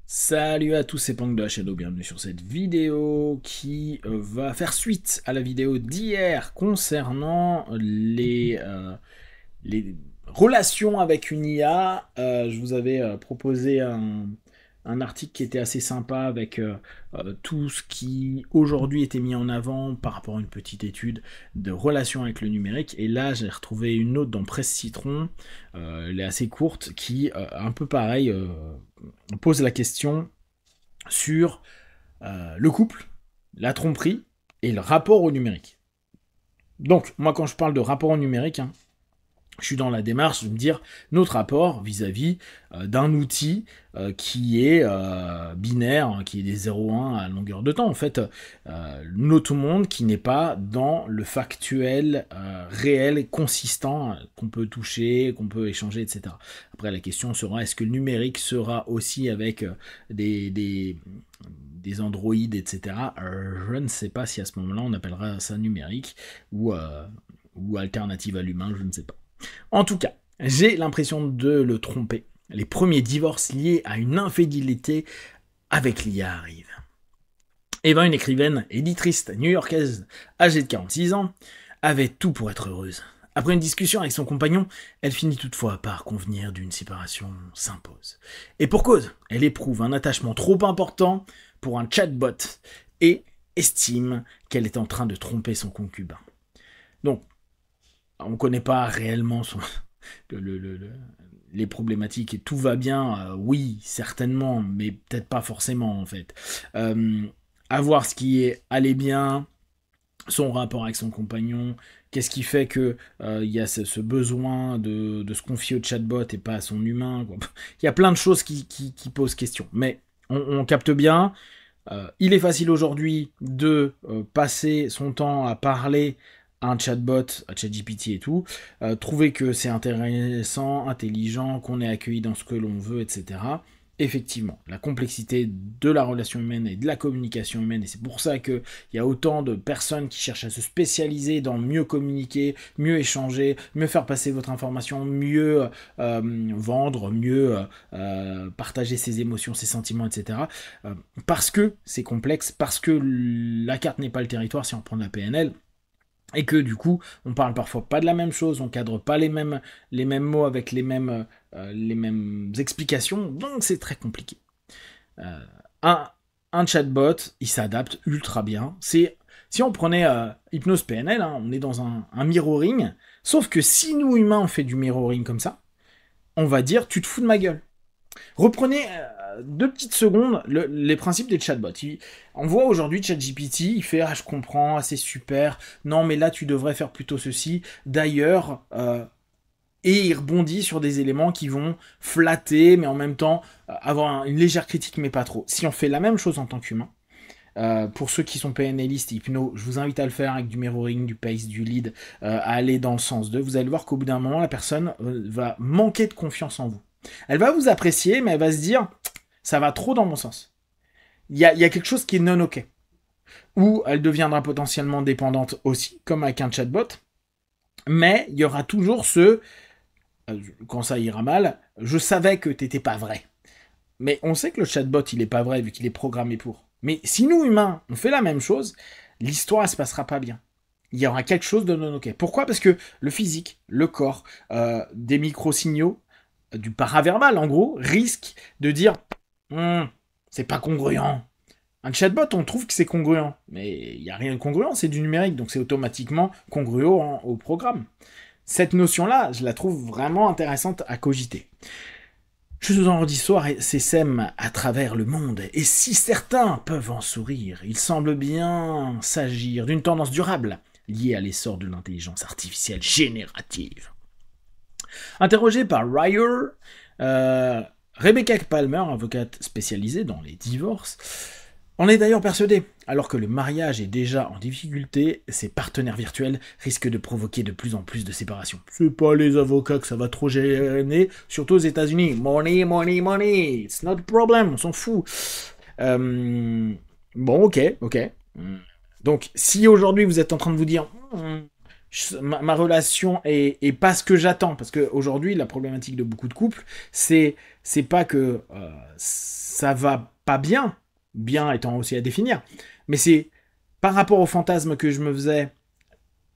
Salut à tous, c'est Punk de la Shadow, bienvenue sur cette vidéo qui va faire suite à la vidéo d'hier concernant les relations avec une IA. Je vous avais proposé un article qui était assez sympa avec tout ce qui aujourd'hui était mis en avant par rapport à une petite étude de relations avec le numérique. Et là, j'ai retrouvé une autre dans Presse Citron, elle est assez courte, qui, un peu pareil, pose la question sur le couple, la tromperie et le rapport au numérique. Donc, moi, quand je parle de rapport au numérique, je suis dans la démarche de me dire notre rapport vis-à-vis d'un outil qui est binaire, qui est des 0-1 à longueur de temps. En fait, notre monde qui n'est pas dans le factuel réel, consistant, qu'on peut toucher, qu'on peut échanger, etc. Après, la question sera, est-ce que le numérique sera aussi avec des androïdes, etc. Je ne sais pas si à ce moment-là, on appellera ça numérique ou alternative à l'humain, je ne sais pas. En tout cas, j'ai l'impression de le tromper. Les premiers divorces liés à une infidélité avec l'IA arrivent. Eva, une écrivaine, éditrice new-yorkaise, âgée de 46 ans, avait tout pour être heureuse. Après une discussion avec son compagnon, elle finit toutefois par convenir d'une séparation s'impose. Et pour cause, elle éprouve un attachement trop important pour un chatbot et estime qu'elle est en train de tromper son concubin. Donc, on ne connaît pas réellement les problématiques et tout va bien, oui, certainement, mais peut-être pas forcément en fait. À voir ce qui est allé bien, son rapport avec son compagnon, qu'est-ce qui fait que y a ce besoin de se confier au chatbot et pas à son humain, quoi. Il y a plein de choses qui posent question, mais on capte bien. Il est facile aujourd'hui de passer son temps à parler à un chatbot, à ChatGPT et tout, trouver que c'est intéressant, intelligent, qu'on est accueilli dans ce que l'on veut, etc. Effectivement, la complexité de la relation humaine et de la communication humaine, et c'est pour ça qu'il y a autant de personnes qui cherchent à se spécialiser dans mieux communiquer, mieux échanger, mieux faire passer votre information, mieux vendre, mieux partager ses émotions, ses sentiments, etc. Parce que c'est complexe, parce que la carte n'est pas le territoire si on prend de la PNL, et que du coup, on parle parfois pas de la même chose, on cadre pas les mêmes mots avec les mêmes explications, donc c'est très compliqué. Un chatbot, il s'adapte ultra bien. Si on prenait Hypnose PNL, on est dans un mirroring, sauf que si nous humains on fait du mirroring comme ça, on va dire tu te fous de ma gueule. Reprenez 2 petites secondes les principes des chatbots. On voit aujourd'hui ChatGPT, il fait « Ah, je comprends, ah, c'est super. Non, mais là, tu devrais faire plutôt ceci. D'ailleurs... et il rebondit sur des éléments qui vont flatter, mais en même temps avoir une légère critique, mais pas trop. Si on fait la même chose en tant qu'humain, pour ceux qui sont PNListes, hypno, je vous invite à le faire avec du mirroring, du pace, du lead, à aller dans le sens d'eux. Vous allez voir qu'au bout d'un moment, la personne va manquer de confiance en vous. Elle va vous apprécier, mais elle va se dire, ça va trop dans mon sens. Il y a quelque chose qui est non ok. Ou elle deviendra potentiellement dépendante aussi, comme avec un chatbot. Mais il y aura toujours quand ça ira mal, je savais que t'étais pas vrai. Mais on sait que le chatbot, il est pas vrai vu qu'il est programmé pour. Mais si nous, humains, on fait la même chose, l'histoire, elle se passera pas bien. Il y aura quelque chose de non ok. Pourquoi ? Parce que le physique, le corps, des micro-signaux, du paraverbal en gros, risque de dire c'est pas congruent. Un chatbot, on trouve que c'est congruent, mais il n'y a rien de congruent, c'est du numérique, donc c'est automatiquement congruent au programme. Cette notion-là, je la trouve vraiment intéressante à cogiter. Je vous en redis soir et s'essaime à travers le monde, et si certains peuvent en sourire, il semble bien s'agir d'une tendance durable liée à l'essor de l'intelligence artificielle générative. Interrogée par Ryer, Rebecca Palmer, avocate spécialisée dans les divorces, en est d'ailleurs persuadée. Alors que le mariage est déjà en difficulté, ses partenaires virtuels risquent de provoquer de plus en plus de séparations. C'est pas les avocats que ça va trop gêner, surtout aux États-Unis. Money, money, money, it's not a problem, on s'en fout. Bon, ok. Donc, si aujourd'hui vous êtes en train de vous dire, ma relation est pas ce que j'attends. Parce qu'aujourd'hui, la problématique de beaucoup de couples, c'est pas que ça va pas bien, bien étant aussi à définir, mais c'est par rapport au fantasme que je me faisais,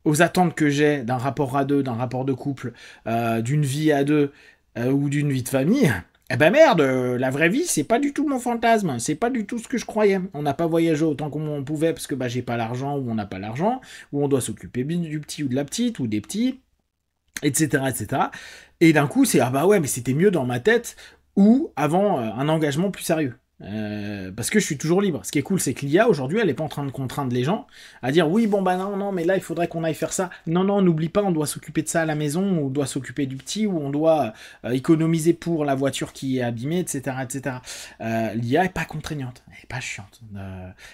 aux attentes que j'ai d'un rapport à deux, d'un rapport de couple, d'une vie à deux ou d'une vie de famille. Eh ben merde, la vraie vie, c'est pas du tout mon fantasme, c'est pas du tout ce que je croyais. On n'a pas voyagé autant qu'on pouvait parce que bah, j'ai pas l'argent ou on n'a pas l'argent, ou on doit s'occuper du petit ou de la petite ou des petits, etc. etc. Et d'un coup, c'est ah bah ouais, mais c'était mieux dans ma tête ou avant un engagement plus sérieux. Parce que je suis toujours libre. Ce qui est cool, c'est que l'IA aujourd'hui, elle n'est pas en train de contraindre les gens à dire oui, bon bah non, mais là il faudrait qu'on aille faire ça. Non, n'oublie pas, on doit s'occuper de ça à la maison, ou on doit s'occuper du petit, ou on doit économiser pour la voiture qui est abîmée, etc. etc. L'IA est pas contraignante, elle est pas chiante.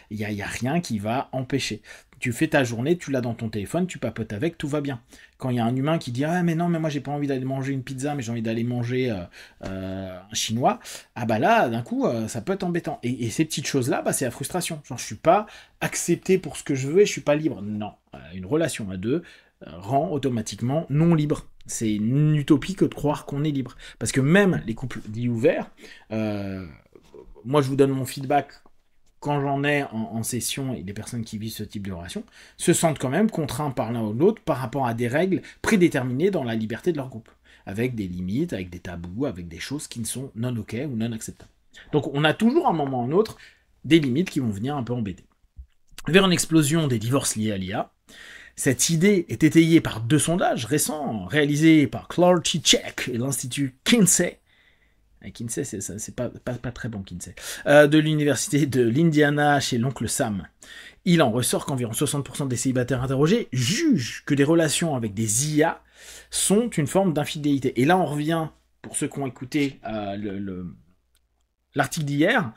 Il y a rien qui va empêcher. Tu fais ta journée, tu l'as dans ton téléphone, tu papotes avec, tout va bien. Quand il y a un humain qui dit ah mais non mais moi j'ai pas envie d'aller manger une pizza mais j'ai envie d'aller manger un chinois, ah bah là d'un coup ça peut être embêtant. Et ces petites choses là, bah c'est la frustration. Genre je suis pas accepté pour ce que je veux et je suis pas libre. Non, une relation à deux rend automatiquement non libre. C'est une utopie que de croire qu'on est libre. Parce que même les couples dits ouverts, moi je vous donne mon feedback quand j'en ai en session et les personnes qui vivent ce type de relation, se sentent quand même contraints par l'un ou l'autre par rapport à des règles prédéterminées dans la liberté de leur groupe, avec des limites, avec des tabous, avec des choses qui ne sont non ok ou non acceptables. Donc on a toujours à un moment ou à un autre des limites qui vont venir un peu embêter. Vers une explosion des divorces liés à l'IA, cette idée est étayée par 2 sondages récents réalisés par Clarity Check et l'Institut Kinsey. Kinsey, c'est pas très bon, Kinsey. De l'université de l'Indiana chez l'oncle Sam. Il en ressort qu'environ 60% des célibataires interrogés jugent que des relations avec des IA sont une forme d'infidélité. Et là, on revient, pour ceux qui ont écouté l'article d'hier,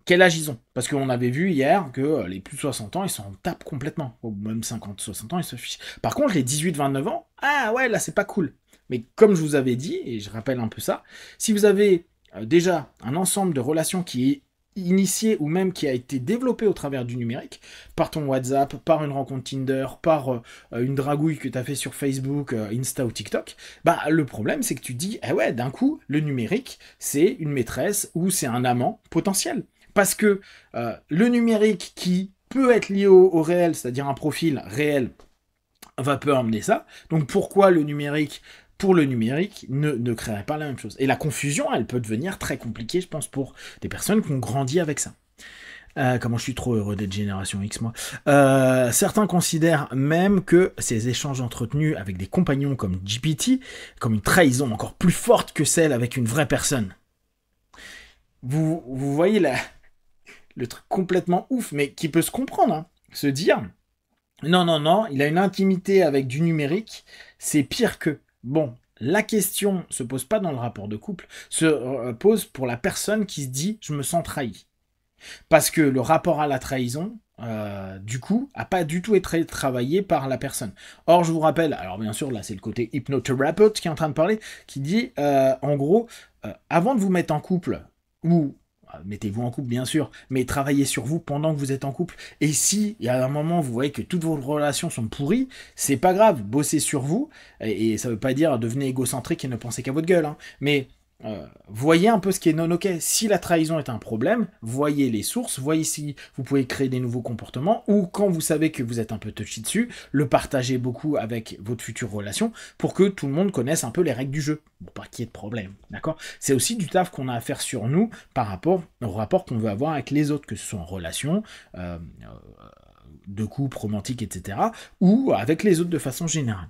quel âge ils ont. Parce qu'on avait vu hier que les plus de 60 ans, ils s'en tapent complètement. Ou même 50, 60 ans, ils se fichent. Par contre, les 18-29 ans, ah ouais, là, c'est pas cool. Mais comme je vous avais dit, et je rappelle un peu ça, si vous avez déjà un ensemble de relations qui est initié ou même qui a été développé au travers du numérique, par ton WhatsApp, par une rencontre Tinder, par une dragouille que tu as fait sur Facebook, Insta ou TikTok, bah le problème c'est que tu te dis, ah ouais, d'un coup, le numérique, c'est une maîtresse ou c'est un amant potentiel. Parce que le numérique qui peut être lié au réel, c'est-à-dire un profil réel, peut emmener ça. Donc pourquoi le numérique, pour le numérique, ne créerait pas la même chose? Et la confusion, elle peut devenir très compliquée, je pense, pour des personnes qui ont grandi avec ça. Comment je suis trop heureux d'être génération X, moi. Certains considèrent même que ces échanges entretenus avec des compagnons comme GPT, comme une trahison encore plus forte que celle avec une vraie personne. Vous voyez le truc complètement ouf, mais qui peut se comprendre, hein. Se dire, non, il a une intimité avec du numérique, c'est pire que... Bon, la question se pose pas dans le rapport de couple, se pose pour la personne qui se dit « je me sens trahi ». Parce que le rapport à la trahison, du coup, a pas du tout été travaillé par la personne. Or, je vous rappelle, alors bien sûr, là c'est le côté hypnothérapeute qui est en train de parler, qui dit, en gros, avant de vous mettre en couple, ou mettez-vous en couple bien sûr, mais travaillez sur vous pendant que vous êtes en couple. Et si il y a un moment vous voyez que toutes vos relations sont pourries, c'est pas grave, bossez sur vous. Et ça veut pas dire devenez égocentrique et ne pensez qu'à votre gueule, hein. Mais voyez un peu ce qui est non ok. Si la trahison est un problème, voyez les sources, voyez si vous pouvez créer des nouveaux comportements, ou quand vous savez que vous êtes un peu touchy dessus, le partagez beaucoup avec votre future relation pour que tout le monde connaisse un peu les règles du jeu, pour pas qu'il y ait de problème, d'accord? C'est aussi du taf qu'on a à faire sur nous par rapport au rapport qu'on veut avoir avec les autres, que ce soit en relation, de couple, romantique, etc., ou avec les autres de façon générale.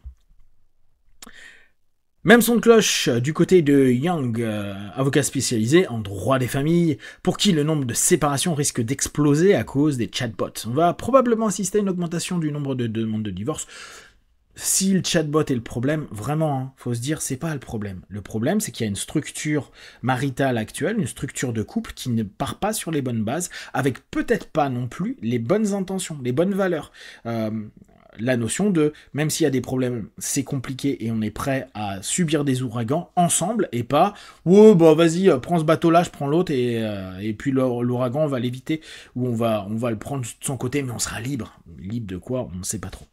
Même son de cloche du côté de Young, avocat spécialisé en droit des familles, pour qui le nombre de séparations risque d'exploser à cause des chatbots. On va probablement assister à une augmentation du nombre de demandes de divorce. Si le chatbot est le problème, vraiment, hein, faut se dire, c'est pas le problème. Le problème, c'est qu'il y a une structure maritale actuelle, une structure de couple qui ne part pas sur les bonnes bases, avec peut-être pas non plus les bonnes intentions, les bonnes valeurs. la notion de, même s'il y a des problèmes, c'est compliqué et on est prêt à subir des ouragans ensemble et pas, oh bah vas-y, prends ce bateau-là, je prends l'autre et puis l'ouragan, on va l'éviter ou on va le prendre de son côté, mais on sera libre. Libre de quoi? On ne sait pas trop.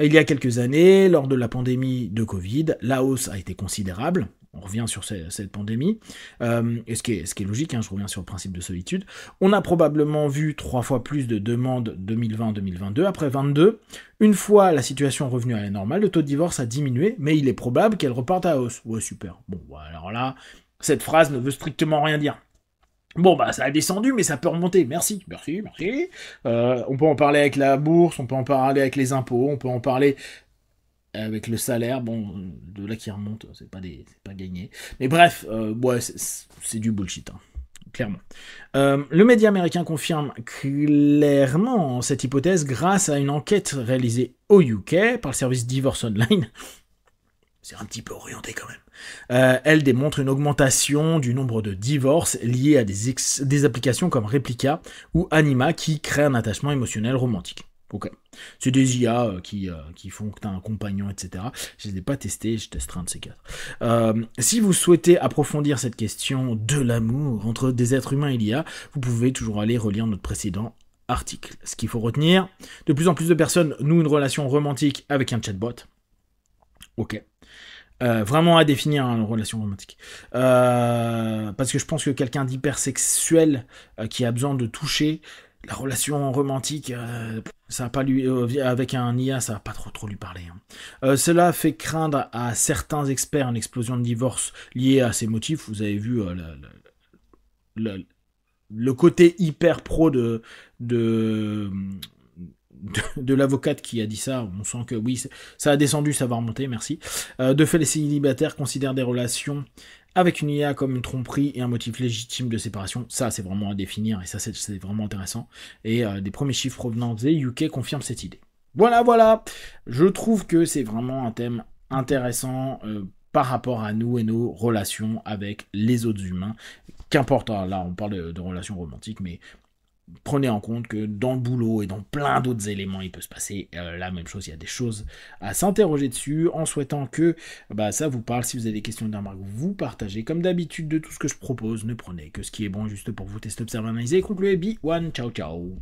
Il y a quelques années, lors de la pandémie de Covid, la hausse a été considérable. On revient sur cette pandémie, et ce qui est logique, je reviens sur le principe de solitude. On a probablement vu 3 fois plus de demandes 2020-2022, après 22. Une fois la situation revenue à la normale, le taux de divorce a diminué, mais il est probable qu'elle reparte à hausse. Ouais, super. Bon, alors là, cette phrase ne veut strictement rien dire. Bon, bah, ça a descendu, mais ça peut remonter. Merci. On peut en parler avec la bourse, on peut en parler avec les impôts, on peut en parler avec le salaire, bon, de là qui remonte, c'est pas gagné. Mais bref, ouais, c'est du bullshit, clairement. Le média américain confirme clairement cette hypothèse grâce à une enquête réalisée au UK par le service Divorce Online. C'est un petit peu orienté quand même. Elle démontre une augmentation du nombre de divorces liés à des applications comme Replica ou Anima qui créent un attachement émotionnel romantique. Ok. C'est des IA qui font que tu as un compagnon, etc. Je ne les ai pas testés, je testerai un de ces quatre. Si vous souhaitez approfondir cette question de l'amour entre des êtres humains et l'IA, vous pouvez toujours aller relire notre précédent article. Ce qu'il faut retenir, de plus en plus de personnes nouent une relation romantique avec un chatbot. Ok. Vraiment à définir une relation romantique. Parce que je pense que quelqu'un d'hypersexuel qui a besoin de toucher, la relation romantique, ça va pas lui avec un IA, ça va pas trop lui parler. Cela fait craindre à certains experts une explosion de divorce liée à ces motifs. Vous avez vu le côté hyper pro de l'avocate qui a dit ça, on sent que oui, ça a descendu, ça va remonter, merci. De fait, les célibataires considèrent des relations avec une IA comme une tromperie et un motif légitime de séparation. Ça, c'est vraiment à définir, et ça, c'est vraiment intéressant. Et des premiers chiffres provenant des UK confirment cette idée. Voilà. Je trouve que c'est vraiment un thème intéressant par rapport à nous et nos relations avec les autres humains. Qu'importe, là, on parle de relations romantiques, mais prenez en compte que dans le boulot et dans plein d'autres éléments, il peut se passer la même chose. Il y a des choses à s'interroger dessus en souhaitant que ça vous parle. Si vous avez des questions de remarques, vous partagez. Comme d'habitude, de tout ce que je propose, ne prenez que ce qui est bon juste pour vous. Test, observe, analyser et concluez. Be one, ciao.